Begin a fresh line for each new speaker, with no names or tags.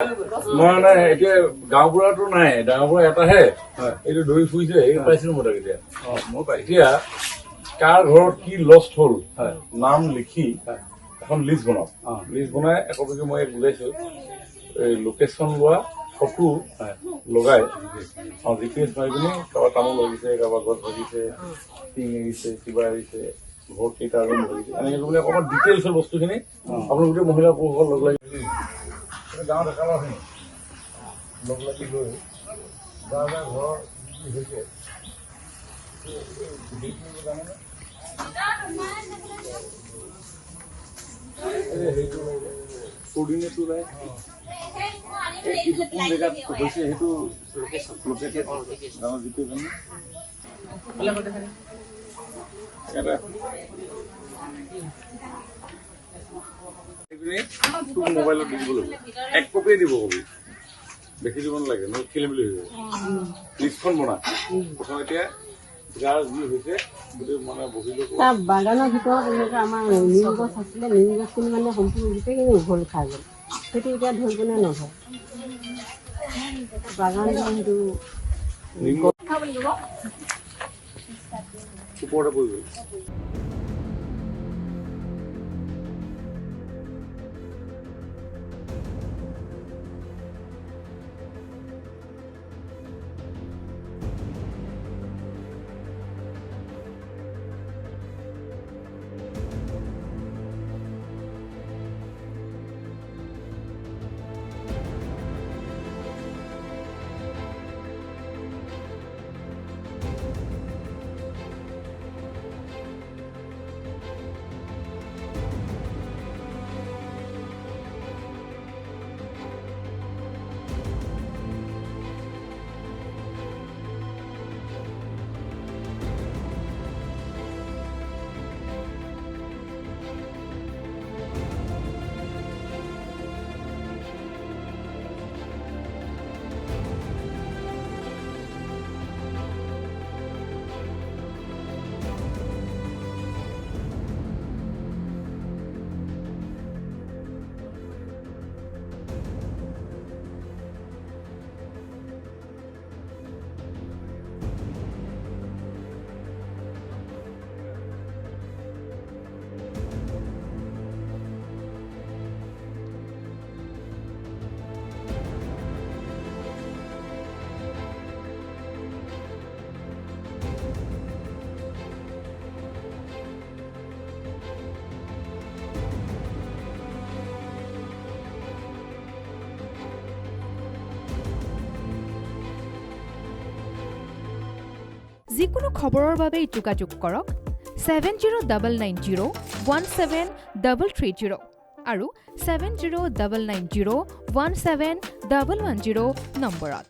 মই মানে এতিয়া গাঁওবুঢ়াটো নাই, গাঁওবুঢ়া এটাহে এইটো ধৰি ফুৰিছে, এই পাইছিলো মই তাক এতিয়া। মই পাই এতিয়া কাৰ ঘৰত কি লষ্ট হ'ল নাম লিখি এখন লিষ্ট বনাও। লিষ্ট বনাই একপি মই বুজাইছো, এই লোকেশ্যন লোৱা ফটো লগাই জিপিএছ মাৰি পিনি কাৰোবাৰ তামোল লাগিছে, কাৰোবাৰ গছ ভাগিছে, টিং এৰিছে, কিবা এৰিছে, ভোট কেইটা ধৰিছে, এনেকে বোলে অকণমান ডিটেইলছৰ বস্তুখিনি আপুনি গোটেই মহিলা পুৰুষসকল লগ লাগি গাঁৱত একেবাৰে লগ লাগি লৈ যাৰ যাৰ ঘৰৰ কি হৈছে হেৰিটো কৰ্ডিনেটটো নাই, কোন জেগাত হৈছে সেইটো গাঁৱৰ যিটো মোবাইলত দি দিব লাগিব, এক কপিয়ে দিব কবি, বেছি দিব নালাগে, নহ'লে খেলি মেলি হৈ যাব। লিষ্টখন বনা প্ৰথম এতিয়া যাৰ যি হৈছে গোটেই মানে বহি লৈ
বাগানৰ ভিতৰত এনেকৈ আমাৰ নিম গছ আছিলে, নিম গছখিনি মানে সম্পূৰ্ণ গোটেইখিনি উঘলি খাই গ'ল। সেইটো এতিয়া ধৰিবনে নহয় বাগান সেইটো
নিম গছ ওপৰতে পৰি গ'ল।
যিকোনো খবৰৰ বাবে যোগাযোগ কৰক 7099017330 আৰু 7099017110 নম্বৰত।